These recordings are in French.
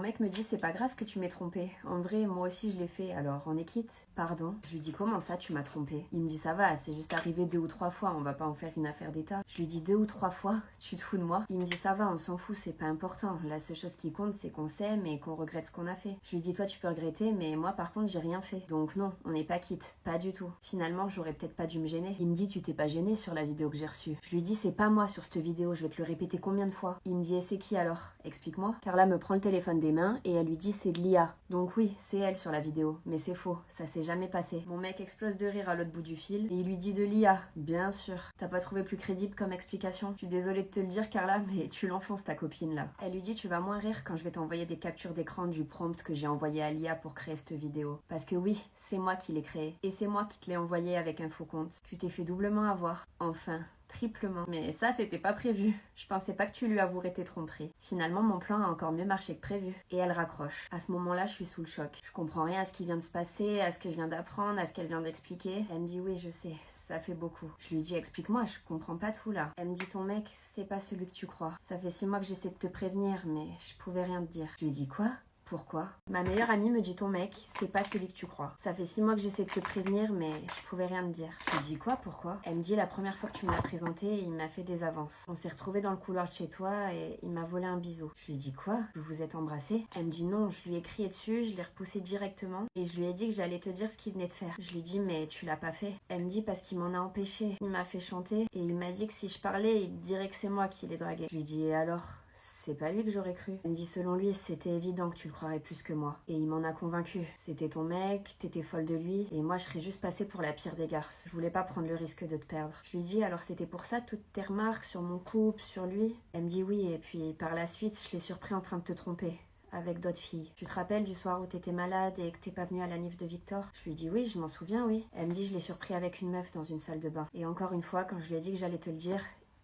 mec me dit c'est pas grave que tu m'aies trompé. En vrai, moi aussi je l'ai fait, alors on est quitte. Pardon. Je lui dis comment ça tu m'as trompé? Il me dit ça va, c'est juste arrivé 2 ou 3 fois, on va pas en faire une affaire d'état. Je lui dis 2 ou 3 fois, tu te fous de moi? Il me dit ça va, on s'en fout, c'est pas important. La seule chose qui compte c'est qu'on s'aime et qu'on regrette ce qu'on a fait. Je lui dis toi tu peux regretter, mais moi par contre j'ai rien fait. Donc non, on n'est pas quitte, pas du tout. Finalement j'aurais peut-être pas dû me gêner. Il me dit tu t'es pas gêné sur la vidéo que j'ai reçue. Je lui dis c'est pas moi sur cette vidéo, je vais te le répéter combien de fois? Il me dit et c'est qui alors? Explique-moi. Carla me prend le téléphone des mains et elle lui dit c'est de l'IA. Donc oui, c'est elle sur la vidéo, mais c'est faux, ça s'est jamais passé. Mon mec explose de rire à l'autre bout du fil et il lui dit de l'IA. Bien sûr. T'as pas trouvé plus crédible comme explication? Je suis désolée de te le dire Carla, mais tu l'enfonces ta copine là. Elle lui dit tu vas moins rire quand je vais t'envoyer des captures d'écran du prompt que j'ai envoyé à l'IA pour créer cette vidéo. Parce que oui, c'est moi qui l'ai créé et c'est moi qui te l'ai envoyé avec un faux compte. Tu t'es fait doublement avoir. Enfin. Triplement. Mais ça, c'était pas prévu. Je pensais pas que tu lui avouerais tes tromperies. Finalement, mon plan a encore mieux marché que prévu. Et elle raccroche. À ce moment-là, je suis sous le choc. Je comprends rien à ce qui vient de se passer, à ce que je viens d'apprendre, à ce qu'elle vient d'expliquer. Elle me dit oui, je sais. Ça fait beaucoup. Je lui dis explique-moi, je comprends pas tout là. Elle me dit ton mec, c'est pas celui que tu crois. Ça fait 6 mois que j'essaie de te prévenir, mais je pouvais rien te dire. Je lui dis quoi? Pourquoi? Ma meilleure amie me dit ton mec, c'est pas celui que tu crois. Ça fait 6 mois que j'essaie de te prévenir, mais je pouvais rien te dire. Je lui dis quoi? Pourquoi? Elle me dit la première fois que tu me l'as présenté, il m'a fait des avances. On s'est retrouvés dans le couloir de chez toi et il m'a volé un bisou. Je lui dis quoi? Vous vous êtes embrassés? Elle me dit non, je lui ai crié dessus, je l'ai repoussé directement et je lui ai dit que j'allais te dire ce qu'il venait de faire. Je lui dis mais tu l'as pas fait. Elle me dit parce qu'il m'en a empêché. Il m'a fait chanter et il m'a dit que si je parlais, il dirait que c'est moi qui l'ai dragué. Je lui dis et alors? C'est pas lui que j'aurais cru. Elle me dit selon lui, c'était évident que tu le croirais plus que moi. Et il m'en a convaincu. C'était ton mec, t'étais folle de lui, et moi je serais juste passée pour la pire des garces. Je voulais pas prendre le risque de te perdre. Je lui dis alors c'était pour ça toutes tes remarques sur mon couple, sur lui? Elle me dit oui, et puis par la suite, je l'ai surpris en train de te tromper. Avec d'autres filles. Tu te rappelles du soir où t'étais malade et que t'es pas venue à la nif de Victor? Je lui dis oui, je m'en souviens, oui. Elle me dit je l'ai surpris avec une meuf dans une salle de bain. Et encore une fois, quand je lui ai dit que j'allais te le dire,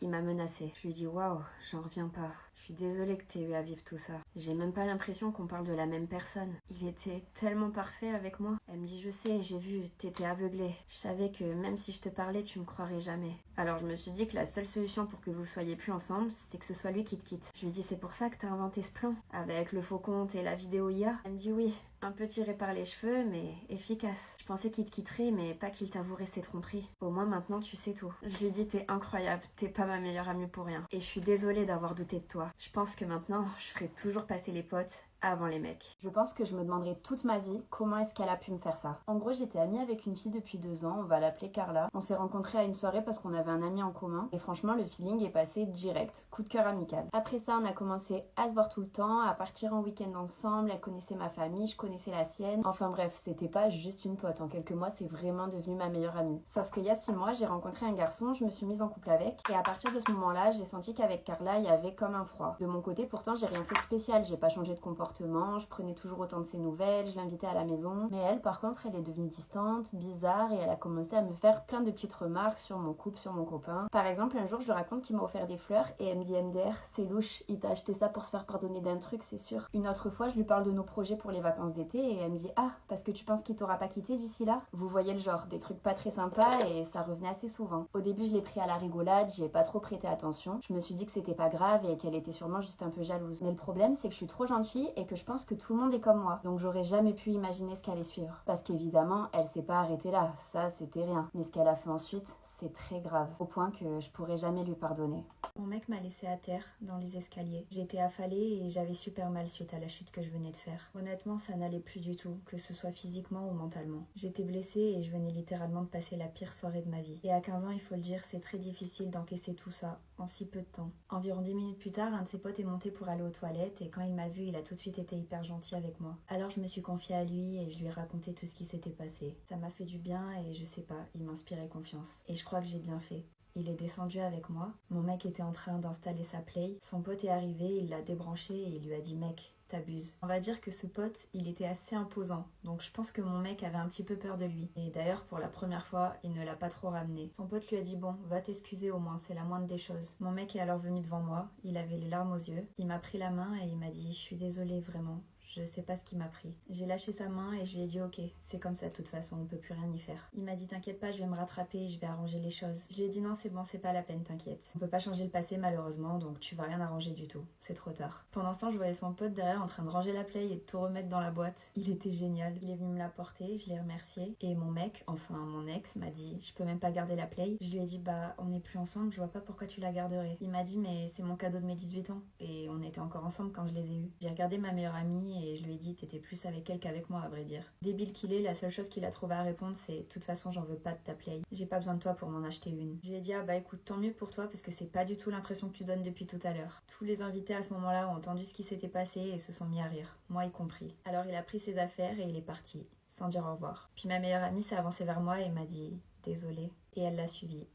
il m'a menacé. Je lui dis waouh, j'en reviens pas. Je suis désolée que t'aies eu à vivre tout ça. J'ai même pas l'impression qu'on parle de la même personne. Il était tellement parfait avec moi. Elle me dit je sais, j'ai vu, t'étais aveuglée. Je savais que même si je te parlais, tu me croirais jamais. Alors je me suis dit que la seule solution pour que vous soyez plus ensemble, c'est que ce soit lui qui te quitte. Je lui dis c'est pour ça que t'as inventé ce plan, avec le faux compte et la vidéo IA. Elle me dit oui, un peu tiré par les cheveux, mais efficace. Je pensais qu'il te quitterait, mais pas qu'il t'avouerait ses tromperies. Au moins maintenant tu sais tout. Je lui dis t'es incroyable, t'es pas ma meilleure amie pour rien. Et je suis désolée d'avoir douté de toi. Je pense que maintenant, je ferai toujours passer les potes avant les mecs. Je pense que je me demanderai toute ma vie comment est-ce qu'elle a pu me faire ça. En gros, j'étais amie avec une fille depuis 2 ans, on va l'appeler Carla. On s'est rencontrés à une soirée parce qu'on avait un ami en commun. Et franchement, le feeling est passé direct. Coup de cœur amical. Après ça, on a commencé à se voir tout le temps, à partir en week-end ensemble. Elle connaissait ma famille, je connaissais la sienne. Enfin bref, c'était pas juste une pote. En quelques mois, c'est vraiment devenu ma meilleure amie. Sauf qu'il y a 6 mois, j'ai rencontré un garçon, je me suis mise en couple avec. Et à partir de ce moment-là, j'ai senti qu'avec Carla, il y avait comme un froid. De mon côté, pourtant, j'ai rien fait de spécial. J'ai pas changé de comportement. Je prenais toujours autant de ses nouvelles, je l'invitais à la maison. Mais elle, par contre, elle est devenue distante, bizarre et elle a commencé à me faire plein de petites remarques sur mon couple, sur mon copain. Par exemple, un jour, je lui raconte qu'il m'a offert des fleurs et elle me dit MDR, c'est louche, il t'a acheté ça pour se faire pardonner d'un truc, c'est sûr. Une autre fois, je lui parle de nos projets pour les vacances d'été et elle me dit ah, parce que tu penses qu'il t'aura pas quitté d'ici là? Vous voyez le genre, des trucs pas très sympas et ça revenait assez souvent. Au début, je l'ai pris à la rigolade, j'y ai pas trop prêté attention. Je me suis dit que c'était pas grave et qu'elle était sûrement juste un peu jalouse. Mais le problème, c'est que je suis trop gentille et que je pense que tout le monde est comme moi. Donc j'aurais jamais pu imaginer ce qu'allait suivre. Parce qu'évidemment, elle s'est pas arrêtée là. Ça, c'était rien. Mais ce qu'elle a fait ensuite, c'est très grave. Au point que je pourrais jamais lui pardonner. Mon mec m'a laissé à terre, dans les escaliers. J'étais affalée et j'avais super mal suite à la chute que je venais de faire. Honnêtement, ça n'allait plus du tout, que ce soit physiquement ou mentalement. J'étais blessée et je venais littéralement de passer la pire soirée de ma vie. Et à 15 ans, il faut le dire, c'est très difficile d'encaisser tout ça en si peu de temps. Environ 10 minutes plus tard, un de ses potes est monté pour aller aux toilettes et quand il m'a vu, il a tout de suite été hyper gentil avec moi. Alors je me suis confiée à lui et je lui ai raconté tout ce qui s'était passé. Ça m'a fait du bien et je sais pas, il m'inspirait confiance. Et je crois que j'ai bien fait. Il est descendu avec moi. Mon mec était en train d'installer sa play. Son pote est arrivé, il l'a débranché et il lui a dit « Mec, t'abuses ». On va dire que ce pote, il était assez imposant. Donc je pense que mon mec avait un petit peu peur de lui. Et d'ailleurs, pour la première fois, il ne l'a pas trop ramené. Son pote lui a dit « Bon, va t'excuser au moins, c'est la moindre des choses ». Mon mec est alors venu devant moi. Il avait les larmes aux yeux. Il m'a pris la main et il m'a dit « Je suis désolée, vraiment. Je sais pas ce qui m'a pris. J'ai lâché sa main et je lui ai dit ok, c'est comme ça de toute façon, on peut plus rien y faire. Il m'a dit t'inquiète pas, je vais me rattraper, je vais arranger les choses. Je lui ai dit non c'est bon, c'est pas la peine, t'inquiète. On peut pas changer le passé malheureusement, donc tu vas rien arranger du tout. C'est trop tard. Pendant ce temps, je voyais son pote derrière en train de ranger la play et de tout remettre dans la boîte. Il était génial. Il est venu me la porter, je l'ai remercié. Et mon mec, enfin mon ex, m'a dit je peux même pas garder la play. Je lui ai dit bah on n'est plus ensemble, je vois pas pourquoi tu la garderais. Il m'a dit mais c'est mon cadeau de mes 18 ans. Et on était encore ensemble quand je les ai eus. J'ai regardé ma meilleure amie et je lui ai dit t'étais plus avec elle qu'avec moi à vrai dire. Débile qu'il est, la seule chose qu'il a trouvé à répondre c'est de toute façon j'en veux pas de ta play. J'ai pas besoin de toi pour m'en acheter une. Je lui ai dit ah bah écoute tant mieux pour toi parce que c'est pas du tout l'impression que tu donnes depuis tout à l'heure. Tous les invités à ce moment-là ont entendu ce qui s'était passé et se sont mis à rire, moi y compris. Alors il a pris ses affaires et il est parti, sans dire au revoir. Puis ma meilleure amie s'est avancée vers moi et m'a dit désolée et elle l'a suivi.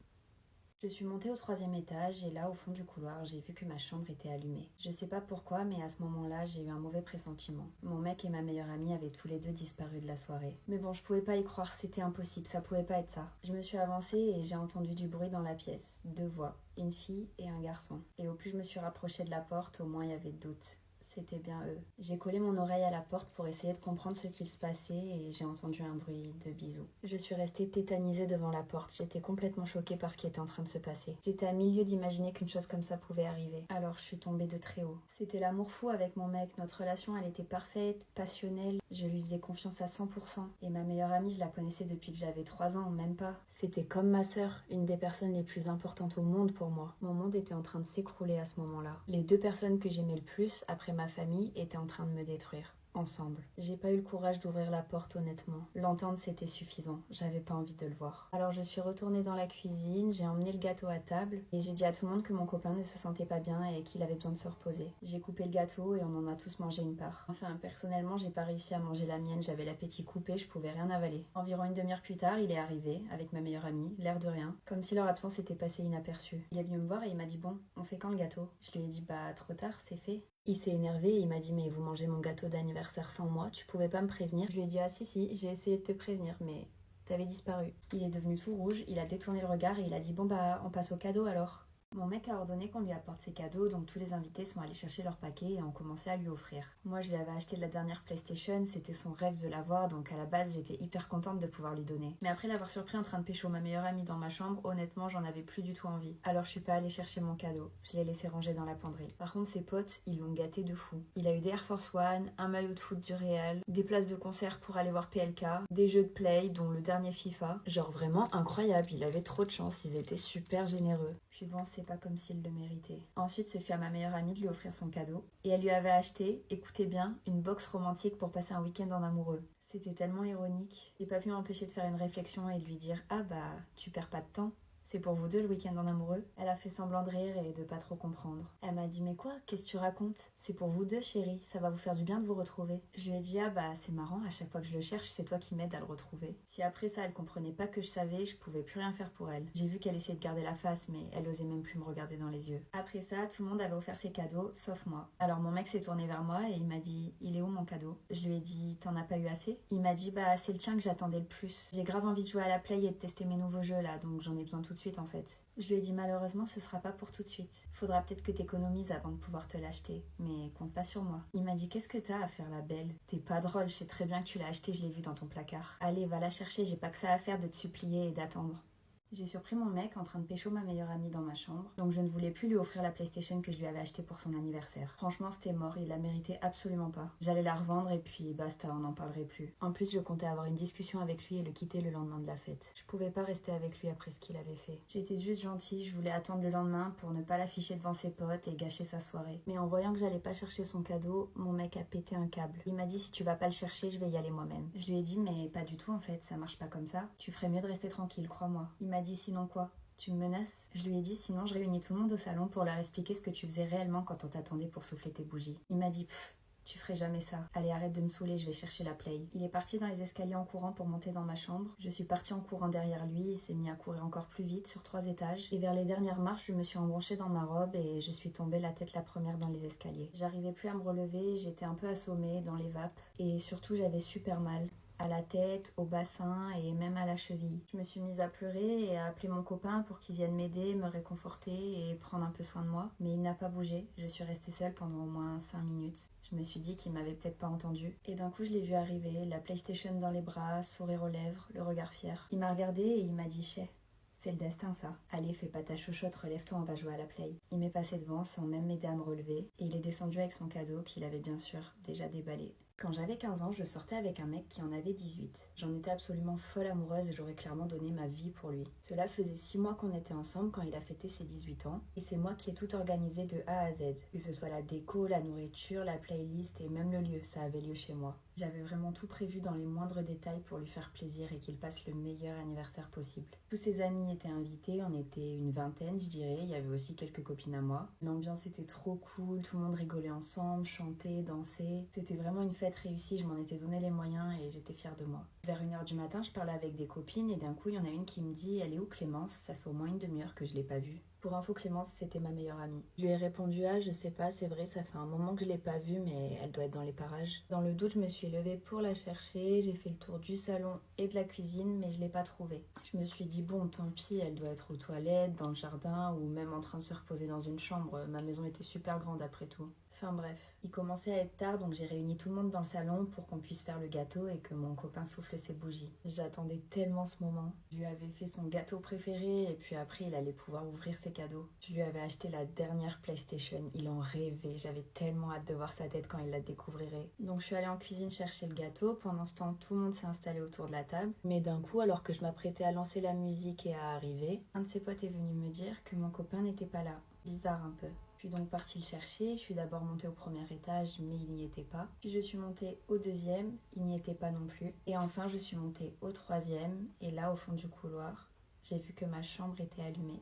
Je suis montée au 3e étage et là, au fond du couloir, j'ai vu que ma chambre était allumée. Je sais pas pourquoi, mais à ce moment-là, j'ai eu un mauvais pressentiment. Mon mec et ma meilleure amie avaient tous les deux disparu de la soirée. Mais bon, je pouvais pas y croire, c'était impossible, ça pouvait pas être ça. Je me suis avancée et j'ai entendu du bruit dans la pièce. 2 voix, une fille et un garçon. Et au plus je me suis rapprochée de la porte, au moins il y avait de doute. C'était bien eux. J'ai collé mon oreille à la porte pour essayer de comprendre ce qu'il se passait et j'ai entendu un bruit de bisous. Je suis restée tétanisée devant la porte. J'étais complètement choquée par ce qui était en train de se passer. J'étais à milieu d'imaginer qu'une chose comme ça pouvait arriver. Alors je suis tombée de très haut. C'était l'amour fou avec mon mec. Notre relation, elle était parfaite, passionnelle. Je lui faisais confiance à 100%. Et ma meilleure amie, je la connaissais depuis que j'avais 3 ans, même pas. C'était comme ma sœur, une des personnes les plus importantes au monde pour moi. Mon monde était en train de s'écrouler à ce moment-là. Les 2 personnes que j'aimais le plus, après ma famille, était en train de me détruire. Ensemble. J'ai pas eu le courage d'ouvrir la porte honnêtement. L'entendre c'était suffisant, j'avais pas envie de le voir. Alors je suis retournée dans la cuisine, j'ai emmené le gâteau à table et j'ai dit à tout le monde que mon copain ne se sentait pas bien et qu'il avait besoin de se reposer. J'ai coupé le gâteau et on en a tous mangé une part. Enfin personnellement j'ai pas réussi à manger la mienne, j'avais l'appétit coupé, je pouvais rien avaler. Environ une demi-heure plus tard, il est arrivé avec ma meilleure amie, l'air de rien, comme si leur absence était passée inaperçue. Il est venu me voir et il m'a dit bon, on fait quand le gâteau? Je lui ai dit bah trop tard, c'est fait. Il s'est énervé et il m'a dit mais vous mangez mon gâteau d'anniversaire sans moi, tu pouvais pas me prévenir. Je lui ai dit ah si, j'ai essayé de te prévenir mais t'avais disparu. Il est devenu tout rouge, il a détourné le regard et il a dit bon bah on passe au cadeau alors. Mon mec a ordonné qu'on lui apporte ses cadeaux, donc tous les invités sont allés chercher leur paquet et ont commencé à lui offrir. Moi je lui avais acheté la dernière PlayStation, c'était son rêve de l'avoir, donc à la base j'étais hyper contente de pouvoir lui donner. Mais après l'avoir surpris en train de pécho ma meilleure amie dans ma chambre, honnêtement j'en avais plus du tout envie. Alors je suis pas allée chercher mon cadeau, je l'ai laissé ranger dans la penderie. Par contre ses potes, ils l'ont gâté de fou. Il a eu des Air Force One, un maillot de foot du Real, des places de concert pour aller voir PLK, des jeux de play dont le dernier FIFA. Genre vraiment incroyable, il avait trop de chance, ils étaient super généreux. Puis bon, c'est pas comme s'il le méritait. Ensuite, ce fut à ma meilleure amie de lui offrir son cadeau. Et elle lui avait acheté, écoutez bien, une box romantique pour passer un week-end en amoureux. C'était tellement ironique. J'ai pas pu m'empêcher de faire une réflexion et de lui dire ah bah, tu perds pas de temps. C'est pour vous 2 le week-end en amoureux. Elle a fait semblant de rire et de pas trop comprendre. Elle m'a dit mais quoi? Qu'est-ce que tu racontes? C'est pour vous 2 chérie, ça va vous faire du bien de vous retrouver. Je lui ai dit ah bah c'est marrant, à chaque fois que je le cherche, c'est toi qui m'aides à le retrouver. Si après ça elle comprenait pas que je savais, je pouvais plus rien faire pour elle. J'ai vu qu'elle essayait de garder la face mais elle osait même plus me regarder dans les yeux. Après ça, tout le monde avait offert ses cadeaux, sauf moi. Alors mon mec s'est tourné vers moi et il m'a dit il est où mon cadeau? Je lui ai dit t'en as pas eu assez? Il m'a dit bah c'est le tien que j'attendais le plus. J'ai grave envie de jouer à la play et de tester mes nouveaux jeux là, donc j'en ai besoin tout de suite en fait. Je lui ai dit malheureusement ce sera pas pour tout de suite. Faudra peut-être que t'économises avant de pouvoir te l'acheter, mais compte pas sur moi. Il m'a dit qu'est-ce que t'as à faire la belle? T'es pas drôle, je sais très bien que tu l'as acheté, je l'ai vu dans ton placard. Allez, va la chercher, j'ai pas que ça à faire de te supplier et d'attendre. J'ai surpris mon mec en train de pécho ma meilleure amie dans ma chambre, donc je ne voulais plus lui offrir la PlayStation que je lui avais achetée pour son anniversaire. Franchement, c'était mort, il la méritait absolument pas. J'allais la revendre et puis basta, on n'en parlerait plus. En plus, je comptais avoir une discussion avec lui et le quitter le lendemain de la fête. Je pouvais pas rester avec lui après ce qu'il avait fait. J'étais juste gentille, je voulais attendre le lendemain pour ne pas l'afficher devant ses potes et gâcher sa soirée. Mais en voyant que j'allais pas chercher son cadeau, mon mec a pété un câble. Il m'a dit si tu vas pas le chercher, je vais y aller moi-même. Je lui ai dit mais pas du tout en fait, ça marche pas comme ça. Tu ferais mieux de rester tranquille, crois-moi. Il m'a dit sinon quoi? Tu me menaces? Je lui ai dit sinon je réunis tout le monde au salon pour leur expliquer ce que tu faisais réellement quand on t'attendait pour souffler tes bougies. Il m'a dit pfff, tu ferais jamais ça. Allez arrête de me saouler, je vais chercher la play. Il est parti dans les escaliers en courant pour monter dans ma chambre. Je suis partie en courant derrière lui, il s'est mis à courir encore plus vite sur 3 étages. Et vers les dernières marches, je me suis embranchée dans ma robe et je suis tombée la tête la première dans les escaliers. J'arrivais plus à me relever, j'étais un peu assommée dans les vapes et surtout j'avais super mal. à la tête, au bassin et même à la cheville. Je me suis mise à pleurer et à appeler mon copain pour qu'il vienne m'aider, me réconforter et prendre un peu soin de moi. Mais il n'a pas bougé, je suis restée seule pendant au moins 5 minutes. Je me suis dit qu'il m'avait peut-être pas entendu. Et d'un coup, je l'ai vu arriver, la PlayStation dans les bras, sourire aux lèvres, le regard fier. Il m'a regardée et il m'a dit « Chez, c'est le destin ça. Allez, fais pas ta chochotte, relève-toi, on va jouer à la play. » Il m'est passé devant sans même m'aider à me relever et il est descendu avec son cadeau qu'il avait bien sûr déjà déballé. Quand j'avais 15 ans, je sortais avec un mec qui en avait 18. J'en étais absolument folle amoureuse et j'aurais clairement donné ma vie pour lui. Cela faisait 6 mois qu'on était ensemble quand il a fêté ses 18 ans et c'est moi qui ai tout organisé de A à Z. Que ce soit la déco, la nourriture, la playlist et même le lieu, ça avait lieu chez moi. J'avais vraiment tout prévu dans les moindres détails pour lui faire plaisir et qu'il passe le meilleur anniversaire possible. Tous ses amis étaient invités, on était une vingtaine je dirais, il y avait aussi quelques copines à moi. L'ambiance était trop cool, tout le monde rigolait ensemble, chantait, dansait. C'était vraiment une fête réussie, je m'en étais donné les moyens et j'étais fière de moi. Vers 1h du matin, je parlais avec des copines et d'un coup, il y en a une qui me dit « Elle est où Clémence ? Ça fait au moins une demi-heure que je l'ai pas vue. » Pour info, Clémence, c'était ma meilleure amie. Je lui ai répondu « Ah, je sais pas, c'est vrai, ça fait un moment que je l'ai pas vue, mais elle doit être dans les parages. » Dans le doute, je me suis levée pour la chercher, j'ai fait le tour du salon et de la cuisine, mais je l'ai pas trouvée. Je me suis dit « Bon, tant pis, elle doit être aux toilettes, dans le jardin ou même en train de se reposer dans une chambre. Ma maison était super grande après tout. » Enfin bref, il commençait à être tard donc j'ai réuni tout le monde dans le salon pour qu'on puisse faire le gâteau et que mon copain souffle ses bougies. J'attendais tellement ce moment. Je lui avais fait son gâteau préféré et puis après il allait pouvoir ouvrir ses cadeaux. Je lui avais acheté la dernière PlayStation, il en rêvait, j'avais tellement hâte de voir sa tête quand il la découvrirait. Donc je suis allée en cuisine chercher le gâteau, pendant ce temps tout le monde s'est installé autour de la table. Mais d'un coup, alors que je m'apprêtais à lancer la musique et à arriver, un de ses potes est venu me dire que mon copain n'était pas là. Bizarre un peu. Je suis donc partie le chercher, je suis d'abord montée au premier étage mais il n'y était pas. Puis je suis montée au deuxième, il n'y était pas non plus. Et enfin je suis montée au troisième et là au fond du couloir, j'ai vu que ma chambre était allumée.